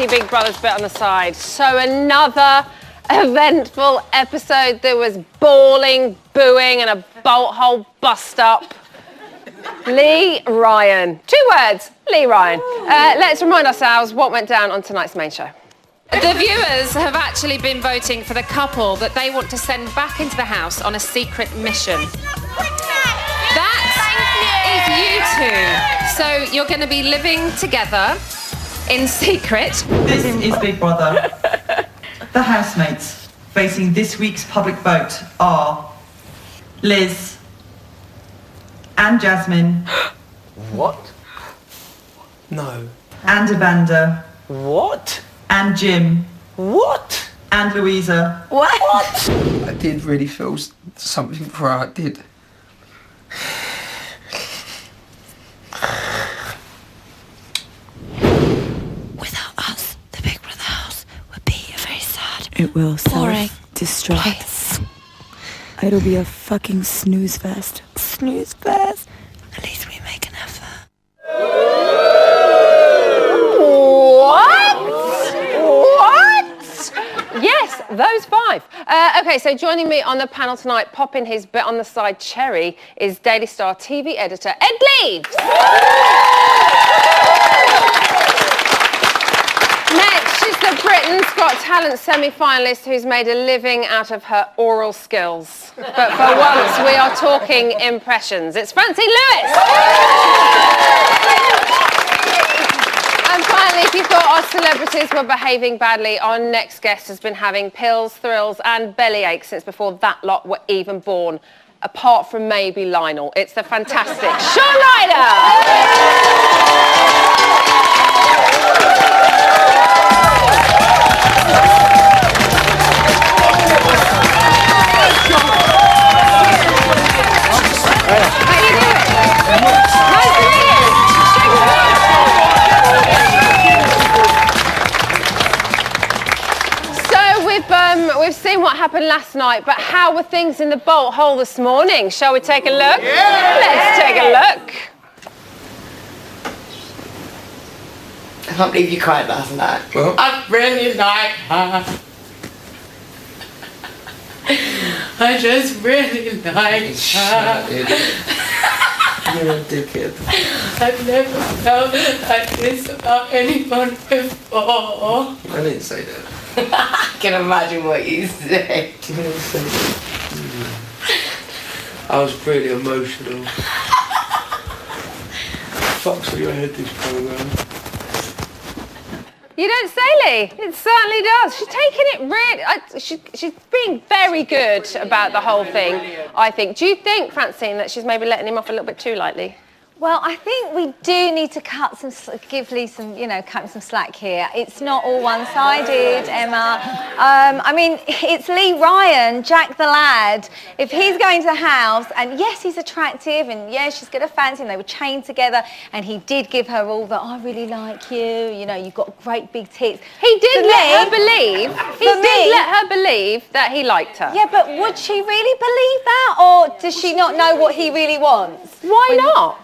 your Big Brother's bit on the side. So another eventful episode. There was bawling, booing and a bolt hole bust up. Lee Ryan. 2 words, Lee Ryan. Let's remind ourselves what went down on tonight's main show. The viewers have actually been voting for the couple that they want to send back into the house on a secret mission. That is you two. So you're going to be living together in secret. This is Big Brother. The housemates facing this week's public vote are Liz and Jasmine. What? No. And Amanda. What? And Jim. What? And Louisa. What? I did really feel something for her, I did. Without us, the Big Brother house would be a very sad, it will boring self-destruct. place. It'll be a fucking snooze fest. Snooze fest. At least we make an effort. Yes, those 5. OK, so joining me on the panel tonight, popping his bit on the side cherry, is Daily Star TV editor Ed Leaves. Next is the Britain's Got Talent semi-finalist who's made a living out of her oral skills. But for once, we are talking impressions. It's Francine Lewis. And finally, if you thought our celebrities were behaving badly, our next guest has been having pills, thrills and bellyache since before that lot were even born. Apart from maybe Lionel. It's the fantastic Shaun We've seen what happened last night, but how were things in the bolt hole this morning? Shall we take a look? Yeah! Let's take a look. I can't believe you cried last night. Well, I really like her. I just really like her. You're a dickhead. I've never felt like this about anyone before. I didn't say that. I can imagine what you said. I was pretty emotional. Fucks with your head, this programme. You don't say, Lee. It certainly does. She's taking it really... she's being very good about the whole thing, I think. Do you think, Francine, that she's maybe letting him off a little bit too lightly? Well, I think we do need to give Lee some, cut him some slack here. It's not all one-sided, Emma. I mean, it's Lee Ryan, Jack the lad. If he's going to the house, and yes, he's attractive, and yes, she's going to fancy him, they were chained together, and he did give her all that, I really like you, you've got great big tits. He did let her believe that he liked her. Yeah, but would she really believe that, or does she not know what he really wants? Why not?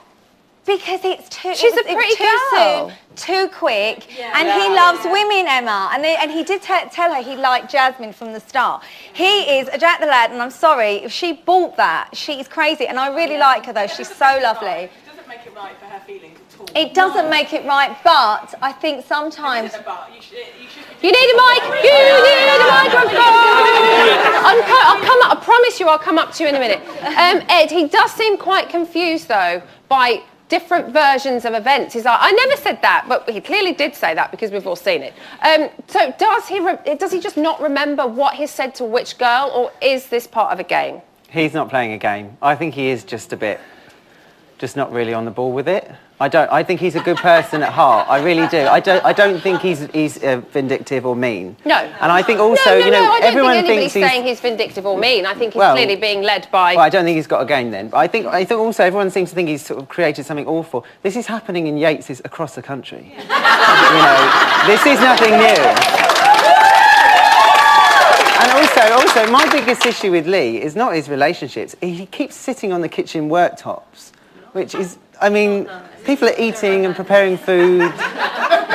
Because it's too... She's a pretty too girl. soon, too quick, and he loves women, Emma. And he did tell her he liked Jasmine from the start. He is a Jack the lad, and I'm sorry, if she bought that, she's crazy. And I really like her, though. She's so lovely. It doesn't make it right for her feelings at all. It doesn't make it right, but I think sometimes... You need a mic! You need a microphone! I promise you I'll come up to you in a minute. Ed, he does seem quite confused, though, by different versions of events. He's like, I never said that, but he clearly did say that because we've all seen it. So does he just not remember what he said to which girl, or is this part of a game? He's not playing a game. I think he is just not really on the ball with it. I think he's a good person at heart. I really do. I don't think he's vindictive or mean. No. And I think also, I don't everyone think anybody's thinks saying he's vindictive or mean. I think he's clearly being led by... Well, I don't think he's got a game then. But I think also everyone seems to think he's sort of created something awful. This is happening in Yates's across the country. This is nothing new. And also, my biggest issue with Lee is not his relationships. He keeps sitting on the kitchen worktops, which is, People are eating and preparing food.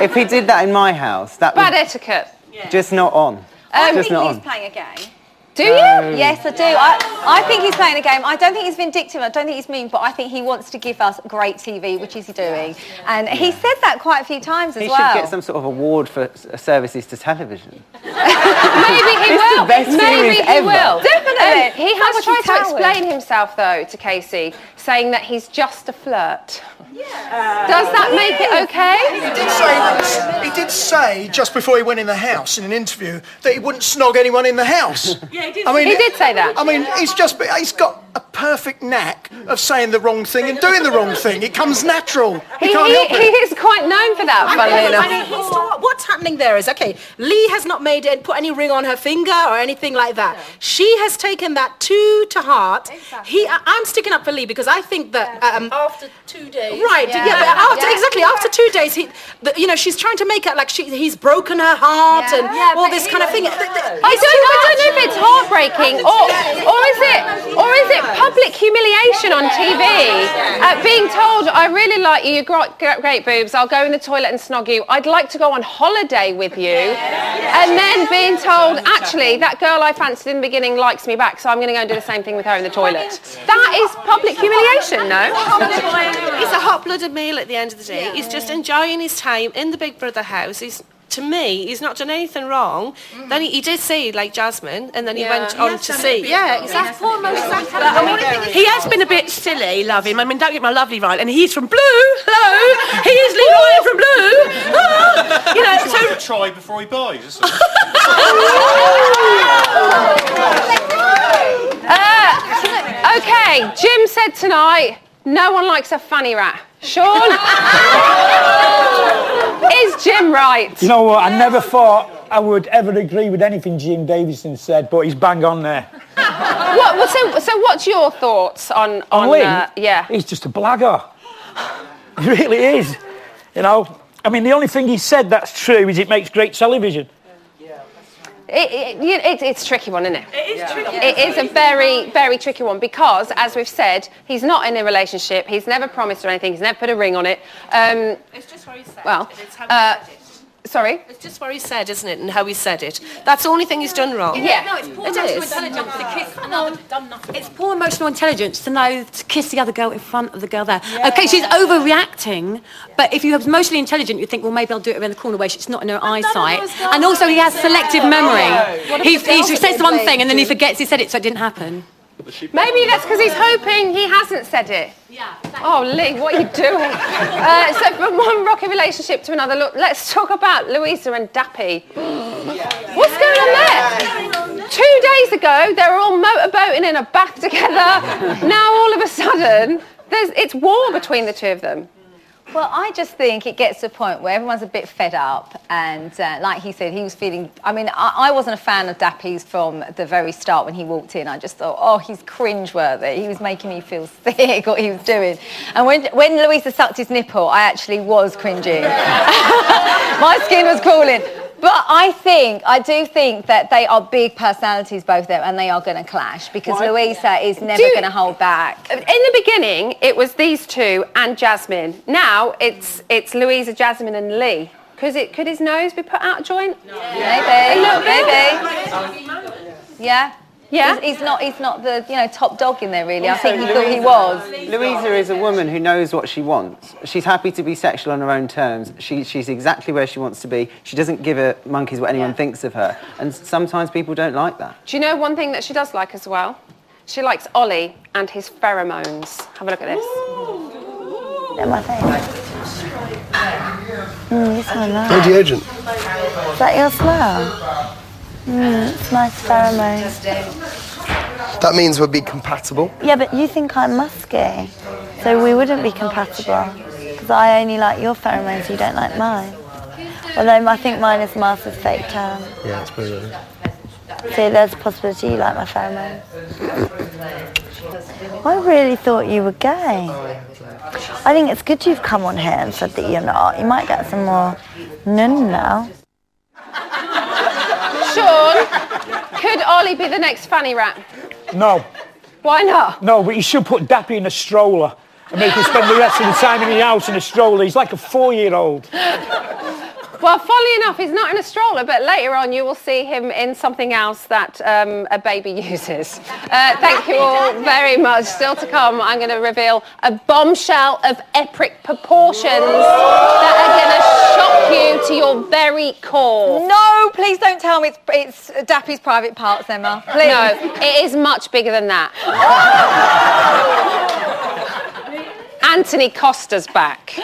If he did that in my house, that Bad would etiquette. just not on. I Just think not he's on. playing a game. Do you? Yes, I do. I think he's playing a game. I don't think he's vindictive. I don't think he's mean, but I think he wants to give us great TV, which he's doing. And he said that quite a few times as He well. should get some sort of award for services to television. Maybe he It's will. the best Maybe series he ever. will. Definitely. He has How much tried he to towers. explain himself, though, to Casey, saying that he's just a flirt. Does that make it okay? He did say just before he went in the house in an interview that he wouldn't snog anyone in the house. Yeah, he did. I mean, He did say that. I mean, he's got a perfect knack of saying the wrong thing and doing the wrong thing. It comes natural. He can't help He it. is quite known for that, funnily enough. What's happening there is, okay, Lee has not put any ring on her finger or anything like that. She has taken that to heart. I'm sticking up for Lee because I think that After 2 days. right, exactly. After 2 days, she's trying to make it like he's broken her heart and all this kind of thing. I don't know if it's heartbreaking or is it public humiliation on TV? Being told, I really like you, you've got great boobs, I'll go in the toilet and snog you, I'd like to go on holiday with you, and then being told, actually, that girl I fancied in the beginning likes me back, so I'm going to go and do the same thing with her in the toilet. That is public humiliation, no? He's a hot-blooded meal at the end of the day. He's just enjoying his time in the Big Brother house. To me, he's not done anything wrong. Then he did see, like Jasmine, and then he went on to see. Yeah, exactly. He has been a bit silly, love him. I mean, don't get my lovely right. And he's from Blue. Hello. He is Lee Ryan from Blue. Ah. You know, so... Try before he buys, isn't it? Okay, Jim said tonight, no one likes a funny rat. Sean? Is Jim right? You know what, I never thought I would ever agree with anything Jim Davison said, but he's bang on there. So what's your thoughts on Lee? yeah. He's just a blagger. He really is. You know, I mean, the only thing he said that's true is it makes great television. It's a tricky one, isn't it? It is tricky. It is a very, very tricky one because, as we've said, he's not in a relationship. He's never promised or anything. He's never put a ring on it. It's just what he said. Well, It's how he said it. Sorry? It's just what he said, isn't it? And how he said it. That's the only thing he's done wrong. Yeah. No, it's poor It emotional is. intelligence to kiss. It's poor emotional intelligence to know to kiss the other girl in front of the girl there. Okay, she's overreacting, but if you're emotionally intelligent, you think, well, maybe I'll do it around the corner where it's not in her eyesight. And also, he has selective memory. He says one thing and then he forgets he said it, so it didn't happen. Maybe that's because he's hoping he hasn't said it. Yeah. Oh, Lee, what are you doing? So from one rocky relationship to another, look, let's talk about Louisa and Dappy. What's going on there? 2 days ago, they were all motorboating in a bath together. Now, all of a sudden, it's war between the two of them. Well, I just think it gets to a point where everyone's a bit fed up and like he said, he was feeling... I mean, I wasn't a fan of Dappy's from the very start when he walked in. I just thought, oh, he's cringeworthy. He was making me feel sick, what he was doing. And when Louisa sucked his nipple, I actually was cringing. My skin was crawling. But I do think that they are big personalities, both of them, and they are going to clash because Louisa is never going to hold back. In the beginning, it was these two and Jasmine. Now it's Louisa, Jasmine, and Lee. Could his nose be put out of joint? No. Maybe. Yeah. Yeah. He's not the top dog in there really. I think he thought he was. Louisa is a woman who knows what she wants. She's happy to be sexual on her own terms. She's exactly where she wants to be. She doesn't give a monkeys what anyone thinks of her. And sometimes people don't like that. Do you know one thing that she does like as well? She likes Ollie and his pheromones. Have a look at this. They're my favourite. You smell nice. Lady Agent. Is that your smell? It's nice pheromones. That means we'll be compatible. Yeah, but you think I'm musky, so we wouldn't be compatible. Because I only like your pheromones, you don't like mine. Although I think mine is Martha's fake tan. Yeah, it's pretty good. So there's a possibility you like my pheromones. I really thought you were gay. I think it's good you've come on here and said that you're not. You might get some more nun now. Sean, could Ollie be the next fanny rat? No. Why not? No, but you should put Dappy in a stroller and make him spend the rest of the time in the house in a stroller. He's like a 4-year-old. Well, funnily enough, he's not in a stroller, but later on you will see him in something else that a baby uses. Thank you all very much. Still to come, I'm going to reveal a bombshell of epic proportions that are going to shock you to your very core. No, please don't tell me it's Dappy's private parts, Emma. Please. No, it is much bigger than that. Anthony Costa's back.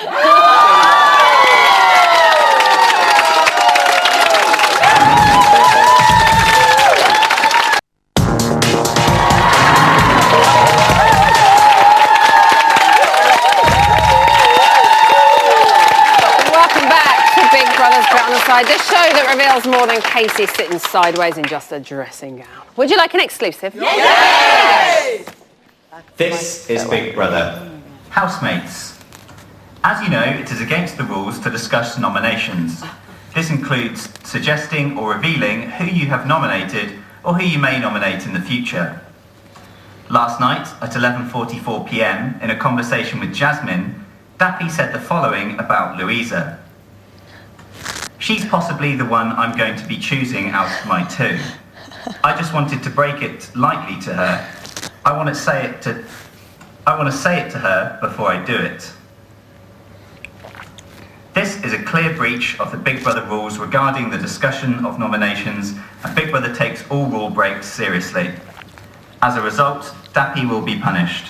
The show that reveals more than Casey sitting sideways in just a dressing gown. Would you like an exclusive? Yes! This is Big Brother. Housemates. As you know, it is against the rules to discuss nominations. This includes suggesting or revealing who you have nominated or who you may nominate in the future. Last night at 11:44 p.m, in a conversation with Jasmine, Dappy said the following about Louisa. She's possibly the one I'm going to be choosing out of my two. I just wanted to break it lightly to her. I want to say it to her before I do it. This is a clear breach of the Big Brother rules regarding the discussion of nominations, and Big Brother takes all rule breaks seriously. As a result, Dappy will be punished.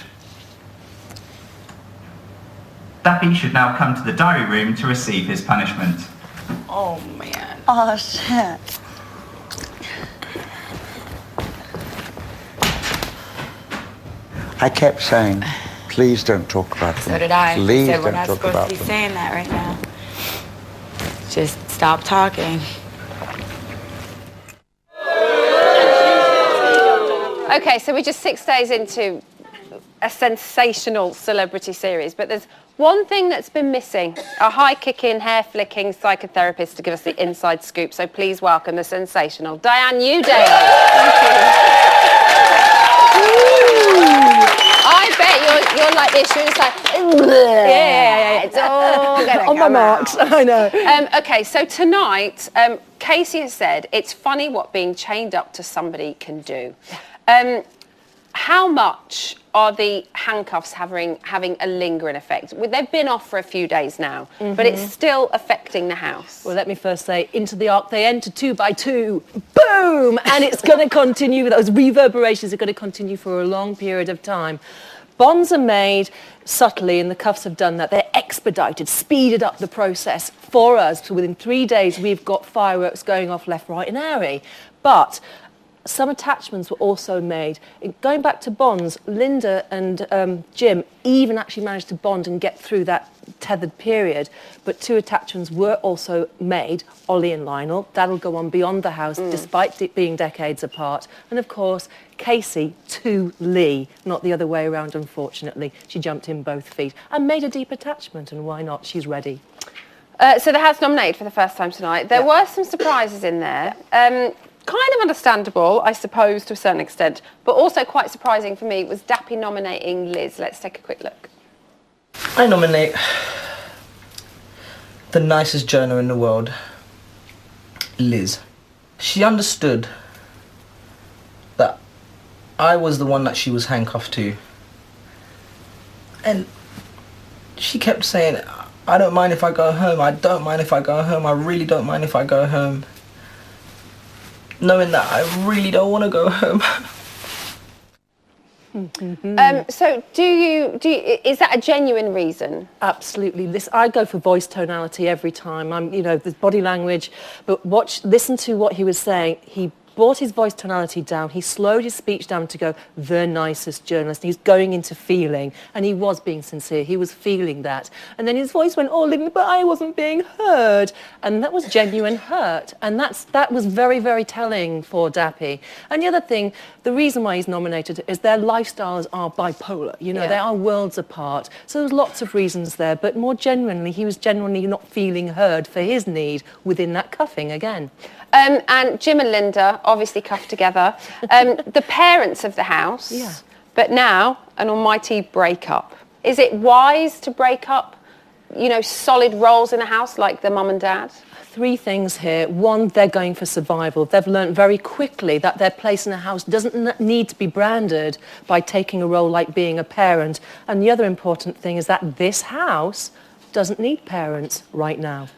Dappy should now come to the diary room to receive his punishment. Oh, man. Oh, shit. I kept saying, please don't talk about them. So did I. Please said, we're don't not talk supposed about to be them. saying that right now. Just stop talking. Okay, so we're just 6 days into a sensational celebrity series, but there's one thing that's been missing, a high-kicking, hair-flicking psychotherapist to give us the inside scoop. So please welcome the sensational Diane Newdale. Thank you. I bet you're like this. You're just like, yeah. It's all gonna on my marks. out. I know. Okay, so tonight, Casey has said it's funny what being chained up to somebody can do. How much are the handcuffs having a lingering effect? They've been off for a few days now, but it's still affecting the house. Well, let me first say, into the ark they enter 2 by 2. Boom! And it's going to continue, those reverberations are going to continue for a long period of time. Bonds are made subtly, and the cuffs have done that. They're expedited, speeded up the process for us. So within 3 days, we've got fireworks going off left, right, and airy. But some attachments were also made. Going back to bonds, Linda and Jim even actually managed to bond and get through that tethered period. But 2 attachments were also made, Ollie and Lionel. That'll go on beyond the house, despite it being decades apart. And of course, Casey to Lee, not the other way around, unfortunately. She jumped in both feet and made a deep attachment, and why not? She's ready. So the house nominated for the first time tonight. There were some surprises in there. Kind of understandable, I suppose, to a certain extent, but also quite surprising for me was Dappy nominating Liz. Let's take a quick look. I nominate the nicest journo in the world, Liz. She understood that I was the one that she was handcuffed to. And she kept saying, I don't mind if I go home, I don't mind if I go home, I really don't mind if I go home. Knowing that I really don't want to go home. So do you, is that a genuine reason? Absolutely. I go for voice tonality every time. There's body language, but listen to what he was saying. He brought his voice tonality down. He slowed his speech down to go, the nicest journalist. He's going into feeling, and he was being sincere. He was feeling that. And then his voice went, oh, Linda, but I wasn't being heard. And that was genuine hurt. And that was very, very telling for Dappy. And the other thing, the reason why he's nominated is their lifestyles are bipolar. They are worlds apart. So there's lots of reasons there. But more genuinely, he was genuinely not feeling heard for his need within that cuffing again. And Jim and Linda, obviously cuffed together. The parents of the house, but now an almighty breakup. Is it wise to break up, solid roles in a house like the mum and dad? 3 things here. One, they're going for survival. They've learned very quickly that their place in a house doesn't need to be branded by taking a role like being a parent. And the other important thing is that this house doesn't need parents right now.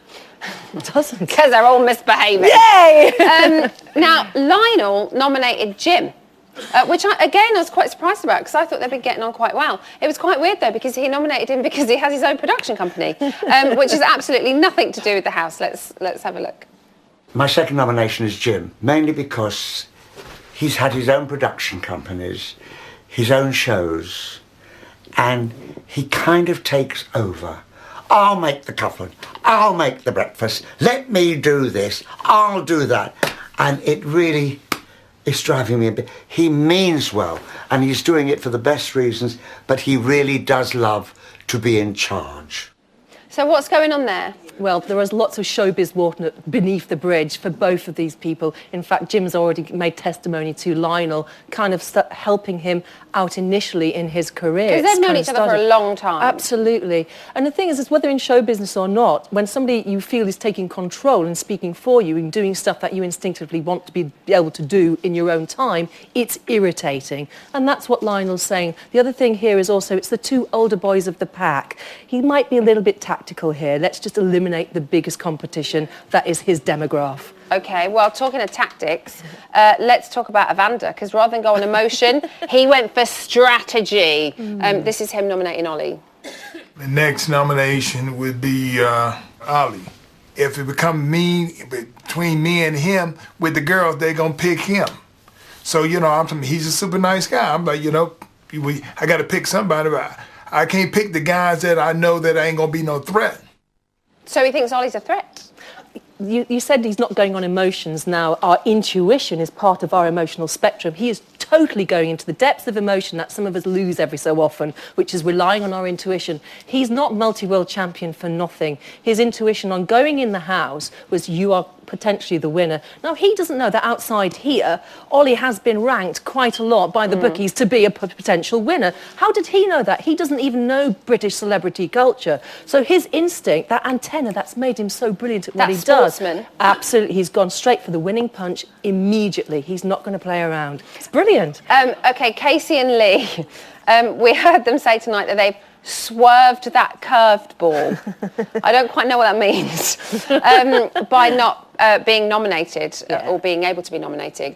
It doesn't. Because they're all misbehaving. Yay! Now, Lionel nominated Jim. Which I was quite surprised about because I thought they'd been getting on quite well. It was quite weird though because he nominated him because he has his own production company, which has absolutely nothing to do with the house. Let's have a look. My second nomination is Jim, mainly because he's had his own production companies, his own shows, and he kind of takes over. I'll make the coffin, I'll make the breakfast, let me do this, I'll do that. And it really... it's driving me a bit. He means well, and he's doing it for the best reasons, but he really does love to be in charge. So what's going on there? Well, there is lots of showbiz water beneath the bridge for both of these people. In fact, Jim's already made testimony to Lionel, kind of helping him out initially in his career. Because they've known each other for a long time. Absolutely. And the thing is whether in show business or not, when somebody you feel is taking control and speaking for you and doing stuff that you instinctively want to be able to do in your own time, it's irritating. And that's what Lionel's saying. The other thing here is also it's the 2 older boys of the pack. He might be a little bit tactical here. Let's just eliminate the biggest competition that is his demograph. Okay, well, talking of tactics, let's talk about Evander, because rather than go on emotion, he went for strategy. This is him nominating Ollie. The next nomination would be Ollie. If it becomes between me and him, with the girls, they're going to pick him. So, he's a super nice guy. I'm like, I got to pick somebody, but I can't pick the guys that I know that ain't going to be no threat. So he thinks Ollie's a threat? You said he's not going on emotions. Now, our intuition is part of our emotional spectrum. He is totally going into the depths of emotion that some of us lose every so often, which is relying on our intuition. He's not multi-world champion for nothing. His intuition on going in the house was you are potentially the winner. Now, he doesn't know that outside here, Ollie has been ranked quite a lot by the bookies to be a potential winner. How did he know that? He doesn't even know British celebrity culture. So his instinct, that antenna that's made him so brilliant at what he does. Absolutely. He's gone straight for the winning punch immediately. He's not going to play around. It's brilliant. OK, Casey and Lee, we heard them say tonight that they've swerved that curved ball. I don't quite know what that means. By not being nominated or being able to be nominated.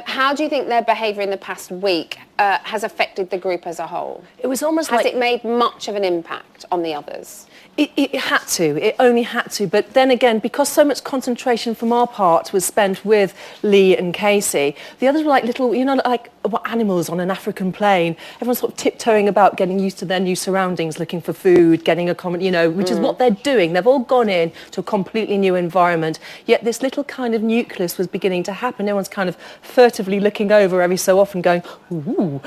How do you think their behaviour in the past week has affected the group as a whole? It was almost Has it made much of an impact on the others? It had to. It only had to. But then again, because so much concentration from our part was spent with Lee and Casey, the others were like little, like animals on an African plain. Everyone's sort of tiptoeing about, getting used to their new surroundings, looking for food, getting a comment, which is what they're doing. They've all gone in to a completely new environment. Yet this little kind of nucleus was beginning to happen. Everyone's kind of furtively looking over every so often going, ooh,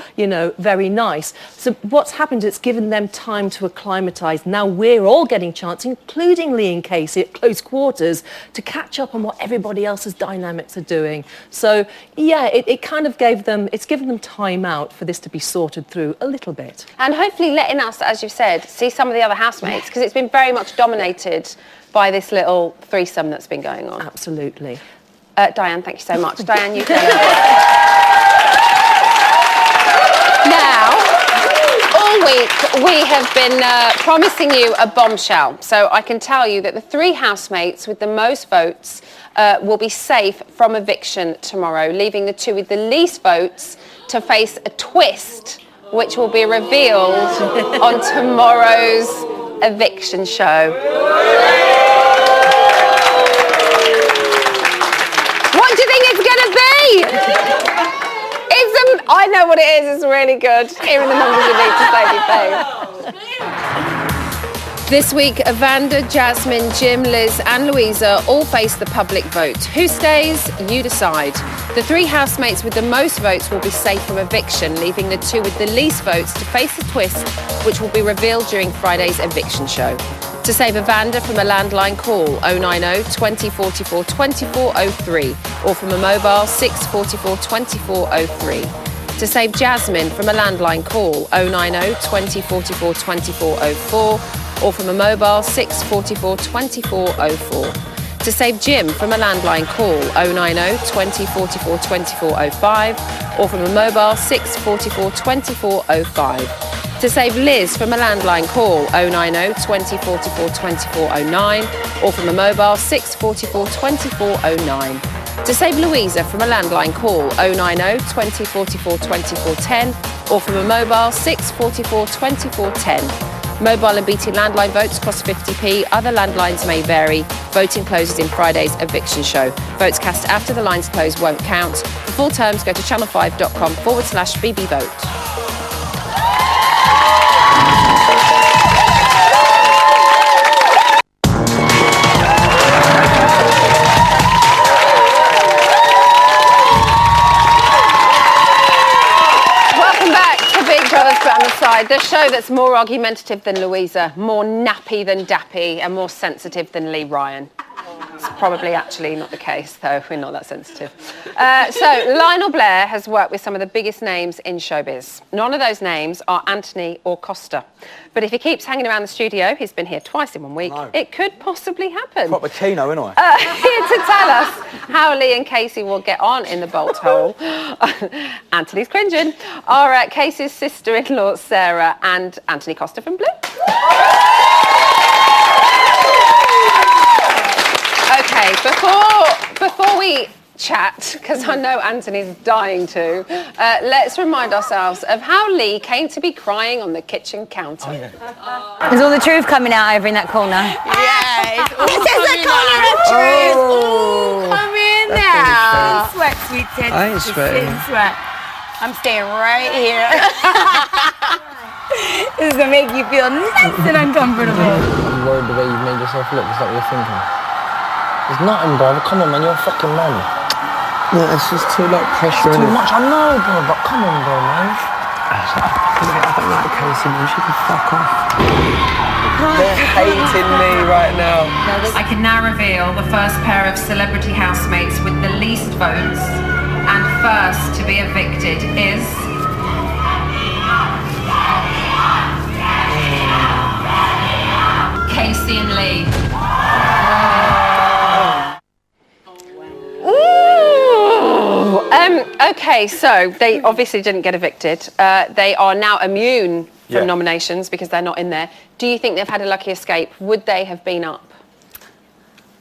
very nice. So what's happened, it's given them time to acclimatise. Now we're all getting a chance, including Lee and Casey at close quarters, to catch up on what everybody else's dynamics are doing. So, yeah, it kind of it's given them time out for this to be sorted through a little bit. And hopefully letting us, as you've said, see some of the other housemates, because it's been very much dominated by this little threesome that's been going on. Absolutely. Diane, thank you so much. Diane, you can... Now, all week we have been promising you a bombshell. So I can tell you that the 3 housemates with the most votes will be safe from eviction tomorrow, leaving the 2 with the least votes to face a twist, which will be revealed on tomorrow's eviction show. What do you think it's going to be? I know what it is. It's really good. Hearing the numbers you need to save your face. This week, Evander, Jasmine, Jim, Liz and Louisa all face the public vote. Who stays? You decide. The 3 housemates with the most votes will be safe from eviction, leaving the 2 with the least votes to face a twist, which will be revealed during Friday's eviction show. To save Evander from a landline, call 090 20 44 24 03 or from a mobile 6 44 24 03. To save Jasmine from a landline, call 090 20 44 24 04 or from a mobile 644 24 04. To save Jim from a landline, call 090 20 44 24 05 or from a mobile 644 24 05. To save Liz from a landline, call 090 20 44 24 09 or from a mobile 644 24 09. To save Louisa from a landline, call 090 20 44 24 10 or from a mobile 644 24 10. Mobile and BT landline votes cost 50p. Other landlines may vary. Voting closes in Friday's eviction show. Votes cast after the lines close won't count. For full terms, go to channel5.com/BBVote. The show that's more argumentative than Louisa, more nappy than Dappy, and more sensitive than Lee Ryan. It's probably actually not the case, though. We're not that sensitive. So Lionel Blair has worked with some of the biggest names in showbiz. None of those names are Anthony or Costa. But if he keeps hanging around the studio, he's been here twice in 1 week, it could possibly happen. Proper keno, innit? Here to tell us how Lee and Casey will get on in the Bolt hole, Anthony's cringing, are Casey's sister-in-law Sarah and Anthony Costa from Blue. Okay, before we chat, because I know Anthony's dying to, let's remind ourselves of how Lee came to be crying on the kitchen counter. Is all the truth coming out over in that corner? Yeah, it's all coming out. Oh, Come in now. Sweat, sweet tits. I ain't sweating. Sweat. I'm staying right here. This is gonna make you feel nice and uncomfortable. I'm worried the way you've made yourself look. Is that what you're thinking? There's nothing, brother. Come on, man. You're a fucking man. No, it's just too like pressure. Too much. I know, bro. But come on, bro, man. I don't like Casey, man. She can fuck off. They're hating me right now. I can now reveal the first pair of celebrity housemates with the least votes, and first to be evicted is... Casey and Lee. Okay, so they obviously didn't get evicted. They are now immune from nominations because they're not in there. Do you think they've had a lucky escape? Would they have been up?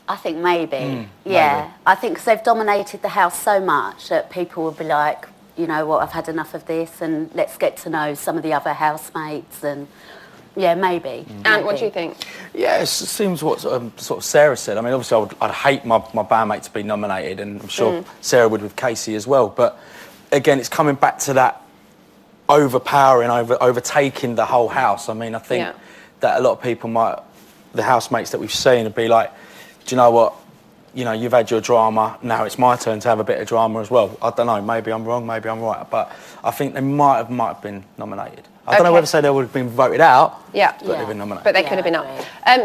I think maybe. Maybe. I think because they've dominated the house so much that people will be like, you know what, I've had enough of this and let's get to know some of the other housemates and... Yeah, maybe. And what do you think? Yeah, it seems what sort of Sarah said. I mean, obviously, I'd hate my bandmate to be nominated, and I'm sure Sarah would with Casey as well. But again, it's coming back to that overpowering, overtaking the whole house. I mean, I think that a lot of people the housemates that we've seen, would be like, do you know what? You know, you've had your drama. Now it's my turn to have a bit of drama as well. I don't know. Maybe I'm wrong. Maybe I'm right. But I think they might have been nominated. I don't know whether to say they would have been voted out, but they've been nominated. But they could have been up.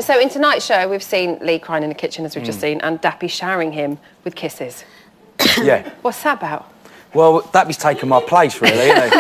So in tonight's show, we've seen Lee crying in the kitchen, as we've just seen, and Dappy showering him with kisses. Yeah. What's that about? Well, Dappy's taken my place, really, isn't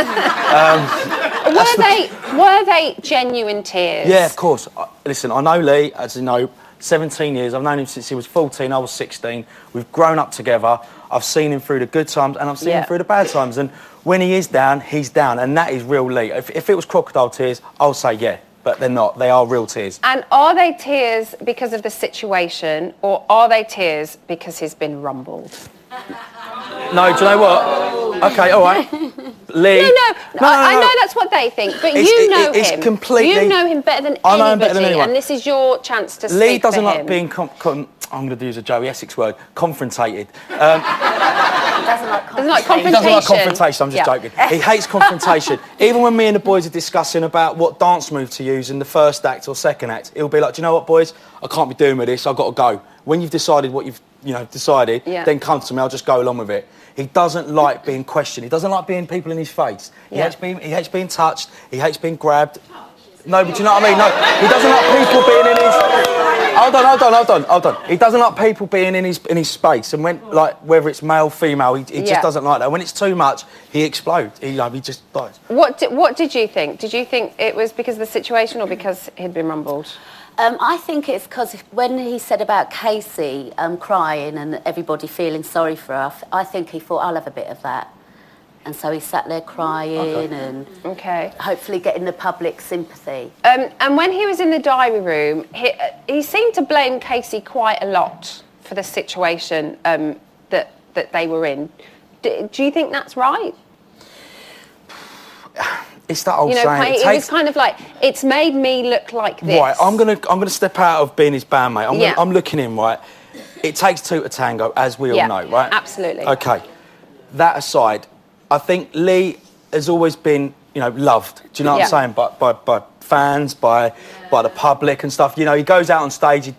he? Were they genuine tears? Yeah, of course. Listen, I know Lee, as you know, 17 years. I've known him since he was 14, I was 16. We've grown up together. I've seen him through the good times and I've seen him through the bad times. And when he is down, he's down. And that is real Lee. If it was crocodile tears, I'll say yeah. But they're not. They are real tears. And are they tears because of the situation, or are they tears because he's been rumbled? No, do you know what? Okay, all right. Lee. No, I know that's what they think, but you know him. It's completely... You know him better than I know him better than anyone. And this is your chance to speak Lee doesn't for like him. being... I'm going to use a Joey Essex word. Confrontated. He doesn't like confrontation. He doesn't like confrontation, I'm just joking. He hates confrontation. Even when me and the boys are discussing about what dance move to use in the first act or second act, he'll be like, do you know what, boys? I can't be doing with this, I've got to go. When you've decided what you've decided, then come to me, I'll just go along with it. He doesn't like being questioned. He doesn't like being people in his face. He hates being touched. He hates being grabbed. No, but do you know what I mean? No, he doesn't like people being in his... Hold on. He doesn't like people being in his space, and when whether it's male, female, he just doesn't like that. When it's too much, he explodes. He just dies. What did you think? Did you think it was because of the situation or because he'd been rumbled? I think it's because when he said about Casey crying and everybody feeling sorry for her, I think he thought, I'll have a bit of that. And so he sat there crying and hopefully getting the public sympathy. And when he was in the diary room, he seemed to blame Casey quite a lot for the situation that they were in. Do you think that's right? It's that old saying. It was kind of like, it's made me look like this. Right, I'm gonna step out of being his bandmate. I'm looking in, right? It takes two to tango, as we all know, right? Absolutely. Okay. That aside, I think Lee has always been, loved. Do you know what I'm saying? By fans, by the public and stuff. He goes out on stage. He's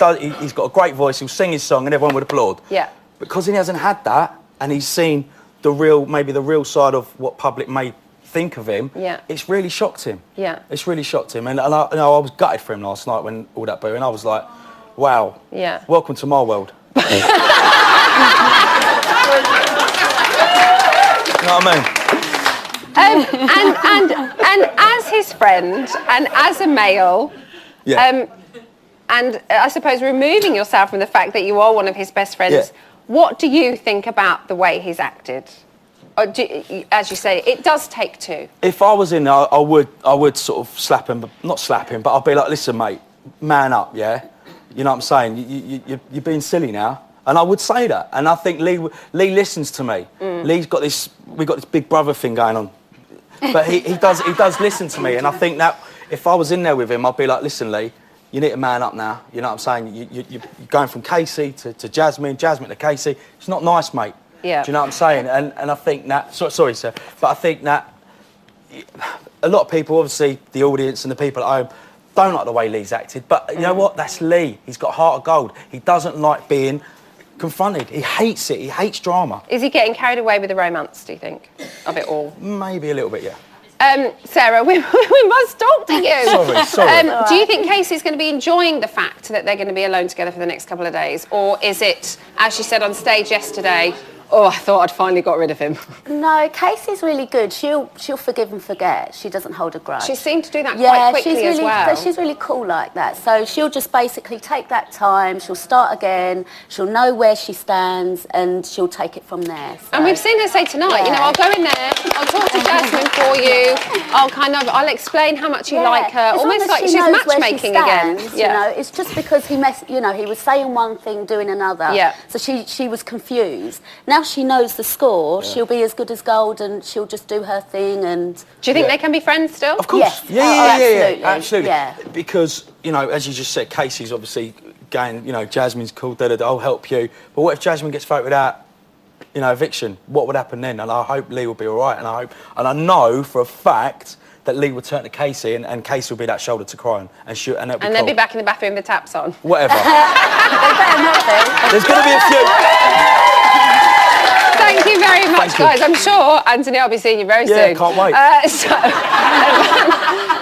got a great voice. He'll sing his song, and everyone would applaud. Yeah. Because he hasn't had that, and he's seen maybe the real side of what public may think of him. Yeah. It's really shocked him. Yeah. It's really shocked him, and I was gutted for him last night when all that booing. I was like, wow. Yeah. Welcome to my world. You know what I mean? And as his friend and as a male, and I suppose removing yourself from the fact that you are one of his best friends, what do you think about the way he's acted? Or as you say, it does take two. If I was in there, I would sort of slap him, not slap him, but I'd be like, listen, mate, man up, yeah? You know what I'm saying? You're being silly now. And I would say that. And I think Lee listens to me. We've got this big brother thing going on. But he does listen to me. And I think that if I was in there with him, I'd be like, listen, Lee, you need to man up now. You know what I'm saying? You're going from Casey to Jasmine to Casey. It's not nice, mate. Yeah. Do you know what I'm saying? And I think that... Sorry, sir. But I think that a lot of people, obviously, the audience and the people at home, don't like the way Lee's acted. But you know what? That's Lee. He's got a heart of gold. He doesn't like being confronted. He hates it. He hates drama. Is he getting carried away with the romance, do you think, of it all? Maybe a little bit, yeah. Sarah, we must talk to you. Sorry. Do you think Casey's going to be enjoying the fact that they're going to be alone together for the next couple of days? Or is it, as she said on stage yesterday, I thought I'd finally got rid of him? No, Casey's really good. She'll forgive and forget. She doesn't hold a grudge. She seemed to do that quite quickly she's really, as well. She's really cool like that. So she'll just basically take that time, she'll start again, she'll know where she stands, and she'll take it from there. So. And we've seen her say tonight, I'll go in there, I'll talk to Jasmine for you, I'll explain how much you like her, as almost like she she's knows matchmaking where she stands, again. It's just because he was saying one thing, doing another. Yeah. So she was confused. Now she knows the score, she'll be as good as gold, and she'll just do her thing. And do you think they can be friends still? Of course. Yes. Absolutely. Yeah. Because as you just said, Casey's obviously going. Jasmine's called. I'll help you. But what if Jasmine gets voted out? Eviction. What would happen then? And I hope Lee will be all right. And I know for a fact that Lee will turn to Casey, and Casey will be that shoulder to cry on, and they'll be back in the bathroom with the taps on. Whatever. They better not be. There's going to be a few. Thank you very much, guys. I'm sure, Anthony, I'll be seeing you very soon. Yeah, can't wait.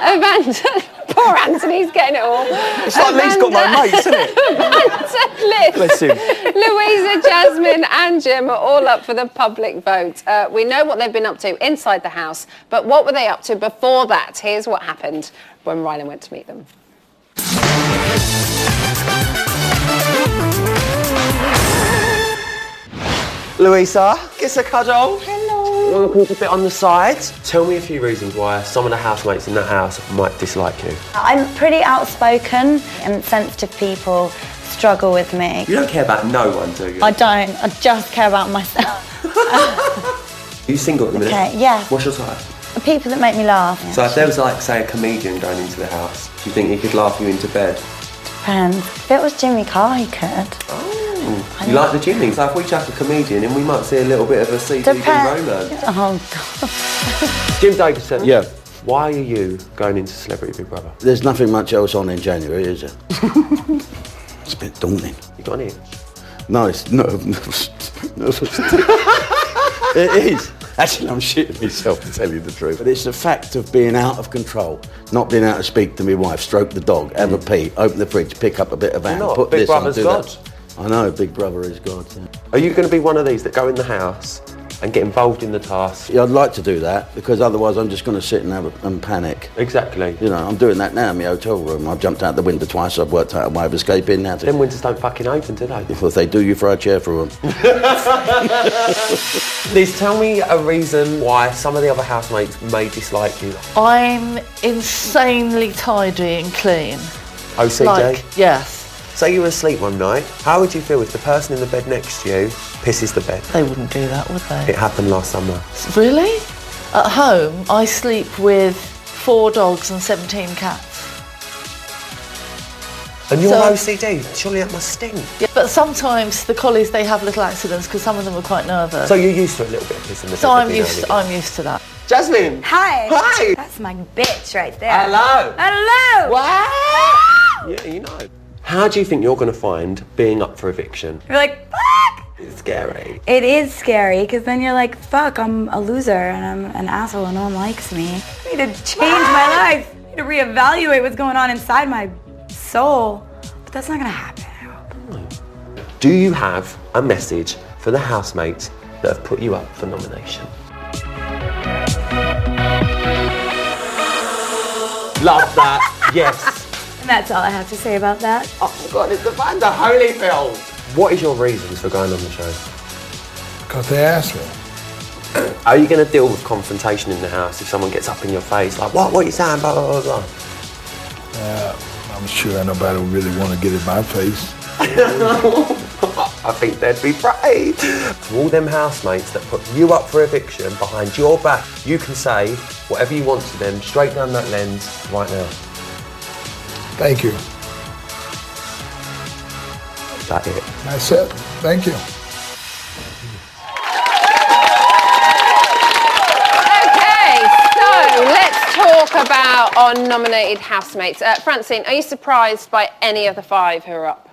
Amanda, poor Anthony's getting it all. It's like Lee's got no mates, isn't it? Amanda, Liz, bless him. Louisa, Jasmine and Jim are all up for the public vote. We know what they've been up to inside the house, but what were they up to before that? Here's what happened when Rylan went to meet them. Louisa, give us a cuddle. Hello. Welcome to a bit on the side. Tell me a few reasons why some of the housemates in that house might dislike you. I'm pretty outspoken, and sensitive people struggle with me. You don't care about no one, do you? I don't. I just care about myself. Are you single at the minute? Okay, yeah. What's your type? People that make me laugh. So if there was, say, a comedian going into the house, do you think he could laugh you into bed? Depends. If it was Jimmy Carr, he could. You like the Jimmy? So if we chuck a comedian in, we might see a little bit of a CBD romance. Oh, God. Jim Davidson. Yeah. Why are you going into Celebrity Big Brother? There's nothing much else on in January, is there? It's a bit daunting. You got an itch? No, it's nervous. It is. Actually, I'm shitting myself to tell you the truth. But it's the fact of being out of control, not being able to speak to my wife, stroke the dog, have a pee, open the fridge, pick up a bit of ham, You're not. put Big this on, Brother's do God. that. I know, Big Brother is God. Yeah. Are you going to be one of these that go in the house and get involved in the task? Yeah, I'd like to do that because otherwise I'm just going to sit and panic. Exactly. You know, I'm doing that now in my hotel room. I've jumped out the window twice. I've worked out a way of escaping now. Them windows don't fucking open, do they? If they do, you throw a chair through them. Liz, tell me a reason why some of the other housemates may dislike you. I'm insanely tidy and clean. OCD? Like, yes. Say you were asleep one night, how would you feel if the person in the bed next to you pisses the bed? They wouldn't do that, would they? It happened last summer. Really? At home, I sleep with 4 dogs and 17 cats. And you're So- OCD? Surely that must sting. Yeah, but sometimes the collies, they have little accidents because some of them are quite nervous. So you're used to a little bit of pissing the bed? So I'm every now used. and again? I'm used to that. Jasmine. Hi. Hi. That's my bitch right there. Hello. Hello. Wow. Yeah, you know. How do you think you're going to find being up for eviction? You're like, fuck. It's scary. It is scary because then you're like, fuck, I'm a loser and I'm an asshole and no one likes me. I need to change my life. I need to reevaluate what's going on inside my soul. But that's not going to happen. Do you have a message for the housemates that have put you up for nomination? Love that. Yes. And that's all I have to say about that. Oh my God, it's the Vander Holyfield. What is your reasons for going on the show? Because they asked me. Are you going to deal with confrontation in the house if someone gets up in your face like, what are you saying, blah, blah, blah, blah? I'm sure nobody would really want to get in my face. I think they'd be brave. To all them housemates that put you up for eviction behind your back, you can say whatever you want to them straight down that lens right now. Thank you. That's it. That's it. Thank you. Okay, so let's talk about our nominated housemates. Francine, are you surprised by any of the 5 who are up?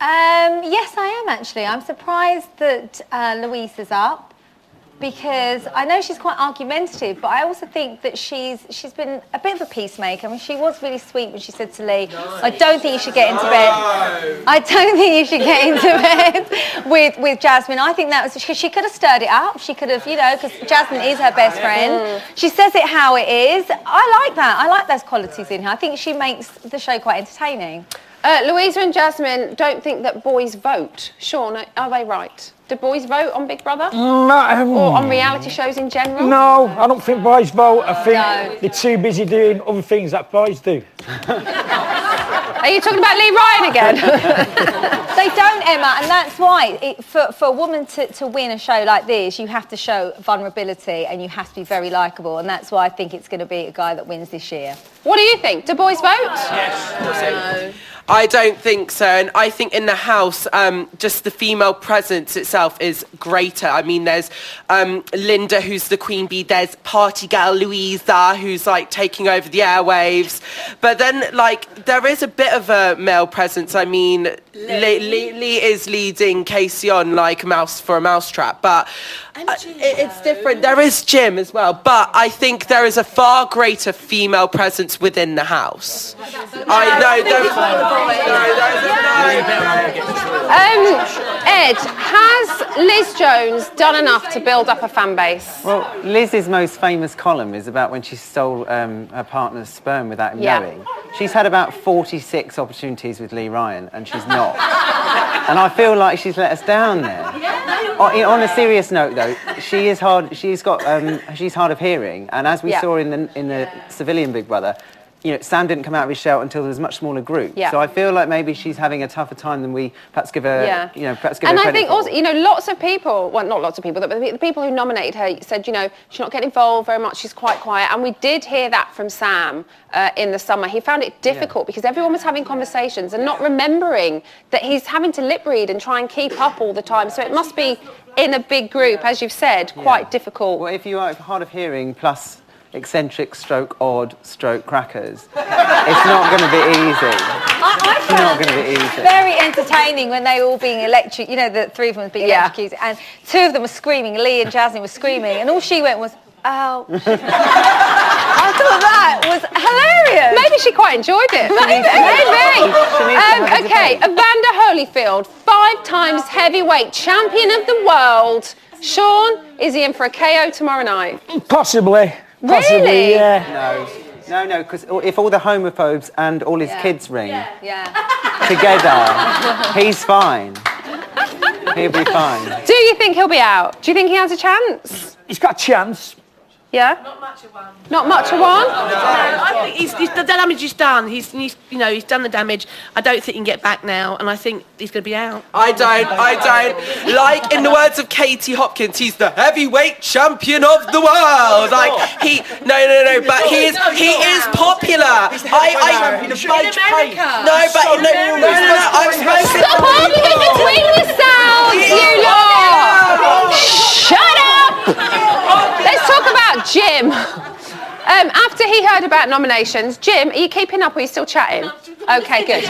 Yes, I am actually. I'm surprised that Louise is up because I know she's quite argumentative, but I also think that she's been a bit of a peacemaker. I mean, she was really sweet when she said to Lee, I don't think you should get into bed. I don't think you should get into bed with Jasmine. I think that was, she could have stirred it up. She could have, you know, because Jasmine is her best friend. She says it how it is. I like that. I like those qualities in her. I think she makes the show quite entertaining. Louisa and Jasmine don't think that boys vote. Sean, are they right? Do boys vote on Big Brother? Or on reality shows in general? No, I don't think boys vote. I think they're too busy doing other things that boys do. Are you talking about Lee Ryan again? They don't, Emma, and that's why for a woman to win a show like this, you have to show vulnerability and you have to be very likeable, and that's why I think it's going to be a guy that wins this year. What do you think? Do boys vote? No. I don't think so, and I think in the house, just the female presence itself is greater. I mean, there's Linda, who's the queen bee. There's party girl Louisa, who's like taking over the airwaves. But then, like, there is a bit of a male presence. I mean, Lee is leading Casey on like a mouse for a mousetrap, but it's different. There is Jim as well, but I think there is a far greater female presence within the house. I know. Ed, has Liz Jones done enough to build up a fan base? Well, Liz's most famous column is about when she stole her partner's sperm without him knowing. She's had about 46 opportunities with Lee Ryan, and she's not. And I feel like she's let us down there. On a serious note, though, she is hard. She's hard of hearing, and as we saw in the civilian Big Brother, you know, Sam didn't come out of his shell until there was a much smaller group. Yeah. So I feel like maybe she's having a tougher time than we perhaps give her. You know, perhaps give her and credit I think for. also, you know, lots of people, well, not lots of people, but the people who nominated her said, you know, she's not getting involved very much, she's quite quiet. And we did hear that from Sam in the summer. He found it difficult because everyone was having conversations and not remembering that he's having to lip read and try and keep up all the time. So it must be, in a big group, as you've said, quite difficult. Well, if you are hard of hearing plus eccentric stroke odd stroke crackers, it's not going to be easy. I It's not going to be easy. Very entertaining when they were all being electric. You know, the three of them were being electrocuted, and two of them were screaming. Lee and Jasmine were screaming, and all she went was, "Ow!" I thought that was hilarious. Maybe she quite enjoyed it. Maybe. Okay, Evander Holyfield, 5 times heavyweight champion of the world. Sean, is he in for a KO tomorrow night? Possibly. Really? Yeah. No, because if all the homophobes and all his kids ring Yeah. together, he's fine. He'll be fine. Do you think he'll be out? Do you think he has a chance? He's got a chance. Yeah? Not much of one. I think the damage is done. He's done the damage. I don't think he can get back now, and I think he's going to be out. I don't. Like, in the words of Katie Hopkins, he's the heavyweight champion of the world. Like, no, but he is popular. I'm supposed to... Stop arguing between yourselves, you lot! Shut up! Let's talk about Jim. After he heard about nominations, Jim, are you keeping up or are you still chatting? Okay, good.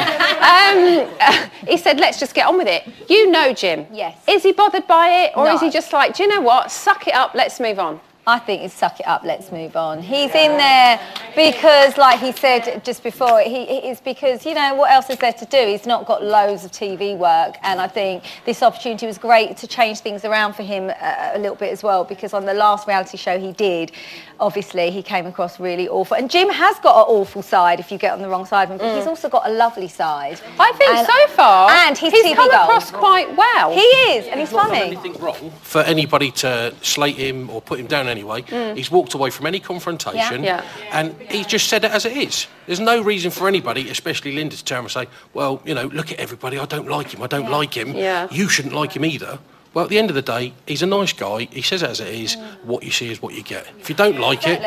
He said, let's just get on with it. You know Jim. Yes. Is he bothered by it or No. is he just like, do you know what, suck it up, let's move on? I think it's suck it up, let's move on. He's in there because, like he said just before, it's because, you know, what else is there to do? He's not got loads of TV work, and I think this opportunity was great to change things around for him a little bit as well, because on the last reality show he did, obviously he came across really awful. And Jim has got an awful side if you get on the wrong side of him, but he's also got a lovely side. I think so far, and he's TV come gold. across quite well. He is, and he's funny. Anything wrong for anybody to slate him or put him down anyway. He's walked away from any confrontation, and he's just said it as it is. There's no reason for anybody, especially Linda, to turn and say, well, you know, look at everybody, I don't like him, Yeah. You shouldn't like him either. Well, at the end of the day, he's a nice guy, he says it as it is, what you see is what you get. If you don't like it,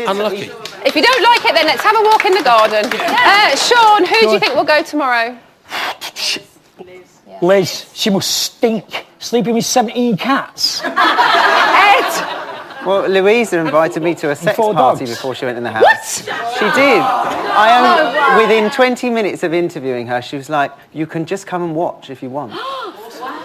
unlucky. If you don't like it, then let's have a walk in the garden. Sean, who do you think will go tomorrow? Liz, she must stink, sleeping with 17 cats. Ed! Well, Louisa invited me to a sex 4 party dogs. before she went in the house. What? She did. Within 20 minutes of interviewing her, she was like, you can just come and watch if you want.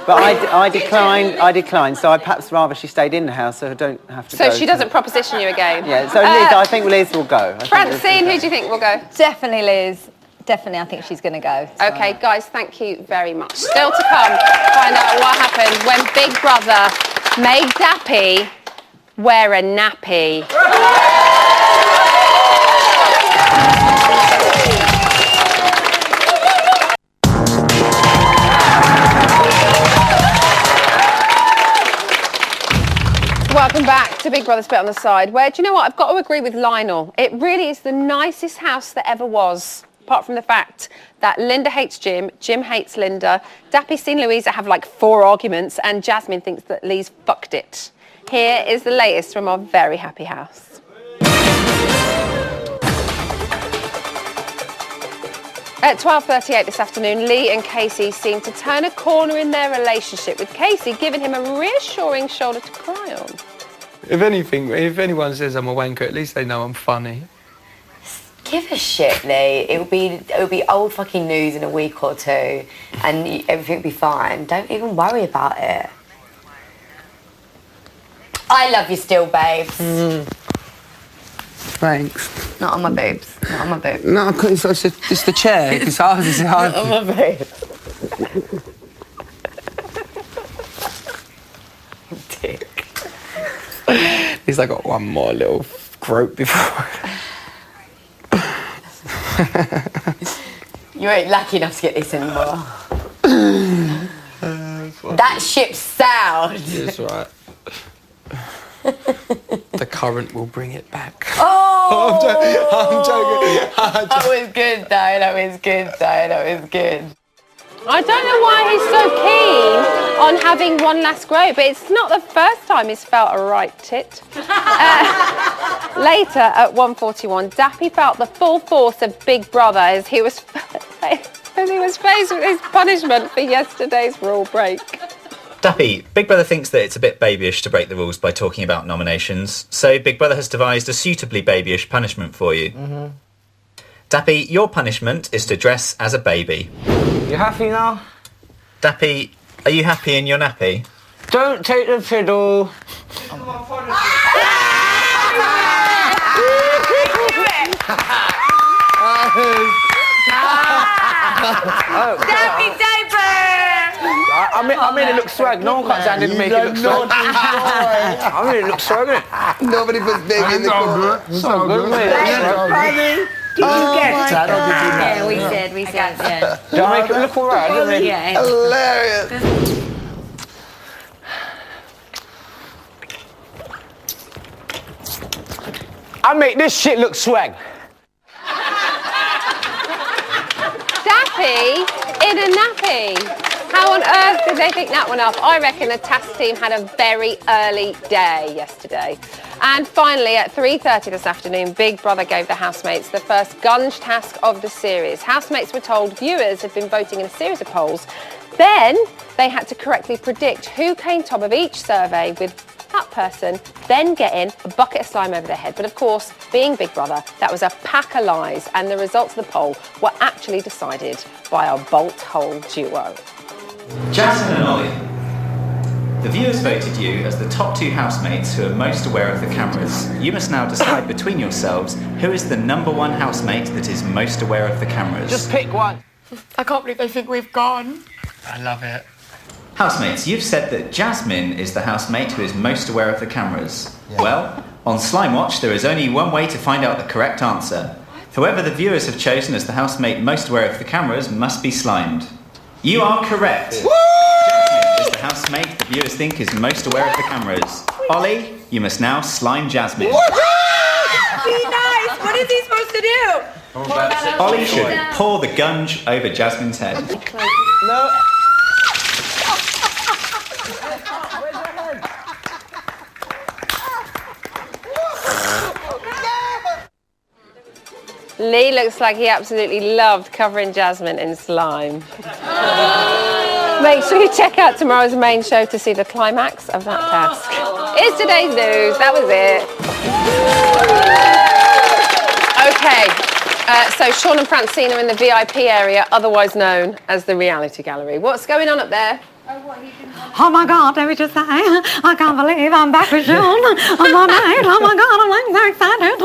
But I declined, so I'd perhaps rather she stayed in the house so I don't have to go. So she doesn't proposition you again? Yeah, so Liz, I think Liz will go. Francine, who do you think will go? Definitely Liz. Definitely, I think she's going to go. Okay, guys, thank you very much. Still to come, find out what happened when Big Brother made Dappy wear a nappy. Welcome back to Big Brother Spit on the Side, where, do you know what, I've got to agree with Lionel. It really is the nicest house that ever was, apart from the fact that Linda hates Jim, Jim hates Linda, Dappy's seen Louisa have like 4 arguments, and Jasmine thinks that Lee's fucked it. Here is the latest from our very happy house. At 12:38 this afternoon, Lee and Casey seem to turn a corner in their relationship, with Casey giving him a reassuring shoulder to cry on. If anything, if anyone says I'm a wanker, at least they know I'm funny. Give a shit, Lee. It'll be old fucking news in a week or two, and everything will be fine. Don't even worry about it. I love you still, babes. Thanks. Not on my boobs. Not on my boobs. No, it's the chair. It's hard. It's hard. Not on my boobs. Dick. At least I got one more little grope before. You ain't lucky enough to get this anymore. That ship's sailed. That's right. The current will bring it back. Oh! I'm joking. That was good, though. That was good. I don't know why he's so keen on having one last grope, but it's not the first time he's felt a right tit. Later, at 1:41, Dappy felt the full force of Big Brother as he was faced with his punishment for yesterday's rule break. Dappy, Big Brother thinks that it's a bit babyish to break the rules by talking about nominations, so Big Brother has devised a suitably babyish punishment for you. Mm-hmm. Dappy, your punishment is to dress as a baby. You happy now? Dappy, are you happy in your nappy? Don't take the fiddle. Dappy diaper! I mean it looks swag. No one comes down and make it look swag. I mean it looks swag, innit? Nobody puts baby in the corner. It's all good, mate. Did you get it? Yeah, we said, yeah. Do I make it look alright? Yeah. Hilarious. I make this shit look swag. Dappy in a nappy. How on earth did they think that one up? I reckon the task team had a very early day yesterday. And finally, at 3:30 this afternoon, Big Brother gave the housemates the first gunge task of the series. Housemates were told viewers had been voting in a series of polls. Then they had to correctly predict who came top of each survey, with that person then getting a bucket of slime over their head. But of course, being Big Brother, that was a pack of lies, and the results of the poll were actually decided by a bolt hole duo. Jasmine and Ollie, the viewers voted you as the top 2 housemates who are most aware of the cameras. You must now decide between yourselves who is the number 1 housemate that is most aware of the cameras. Just pick one. I can't believe they think we've gone. I love it. Housemates, you've said that Jasmine is the housemate who is most aware of the cameras. Yeah. Well, on Slime Watch, there is only one way to find out the correct answer. Whoever the viewers have chosen as the housemate most aware of the cameras must be slimed. You are correct. Woo! Jasmine is the housemate the viewers think is most aware of the cameras. Ollie, you must now slime Jasmine. Be nice. What is he supposed to do? Ollie should pour the gunge over Jasmine's head. No. Lee looks like he absolutely loved covering Jasmine in slime. Make sure you check out tomorrow's main show to see the climax of that task. It's today's news. That was it. Okay, so Sean and Francine are in the VIP area, otherwise known as the reality gallery. What's going on up there? Oh my God, let me just say, I can't believe I'm back with Sean on my night. Oh my God, I'm like so excited.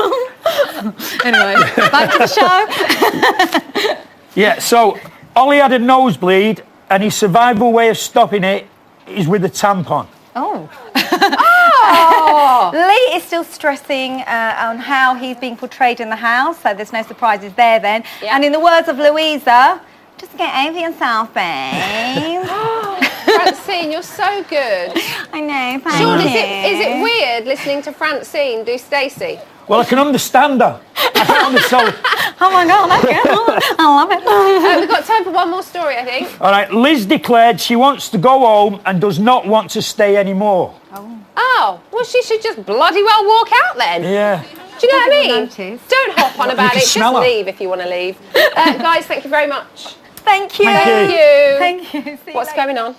Anyway, back to the show. Yeah, so Ollie had a nosebleed, and his survival way of stopping it is with a tampon. Oh. Oh. Lee is still stressing on how he's being portrayed in the house, so there's no surprises there then. Yeah. And in the words of Louisa, just get over yourself, babe. Francine, you're so good. I know, thank Sean, you. is it weird listening to Francine do Stacey? Well, I can understand her. I can understand. Oh my God, that's good. I love it. We've got time for one more story, I think. All right, Liz declared she wants to go home and does not want to stay anymore. Oh, well, she should just bloody well walk out then. Yeah. Do you know what I mean? Don't hop on about it. Just smell her. leave if you want to leave. Guys, thank you very much. Thank you. Thank you. Thank you. See you What's later. going on?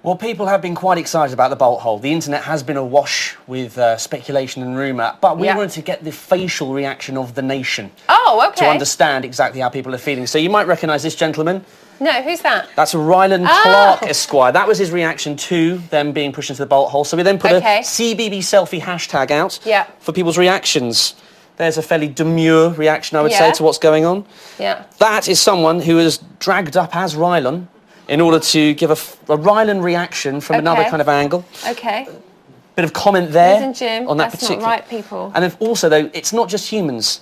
Well, people have been quite excited about the bolt hole. The internet has been awash with speculation and rumour, but we wanted to get the facial reaction of the nation. Oh, okay. To understand exactly how people are feeling. So you might recognise this gentleman. No, who's that? That's Ryland Clark, Esquire. That was his reaction to them being pushed into the bolt hole. So we then put a CBB selfie hashtag out for people's reactions. There's a fairly demure reaction, I would say, to what's going on. Yeah. That is someone who is dragged up as Ryland in order to give a Ryland reaction from another kind of angle. Okay. Bit of comment there Listen, Jim, on that that's particular. not right, people. And if also, though, it's not just humans.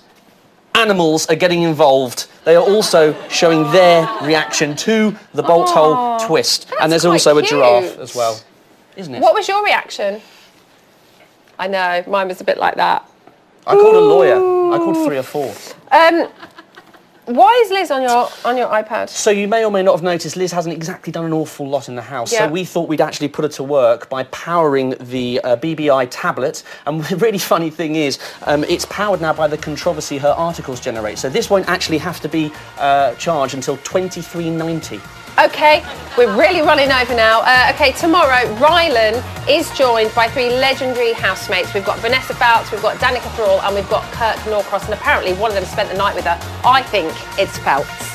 Animals are getting involved. They are also showing their reaction to the bolt hole twist. And there's also a giraffe as well, isn't it? What was your reaction? I know, mine was a bit like that. I called a lawyer. I called 3 or 4. Why is Liz on your iPad? So you may or may not have noticed Liz hasn't exactly done an awful lot in the house. Yeah. So we thought we'd actually put her to work by powering the BBI tablet. And the really funny thing is, it's powered now by the controversy her articles generate. So this won't actually have to be charged until $23.90. Okay, we're really running over now. Okay, tomorrow, Rylan is joined by 3 legendary housemates. We've got Vanessa Fouts, we've got Danica Thrall, and we've got Kirk Norcross, and apparently one of them spent the night with her. I think it's Phelps.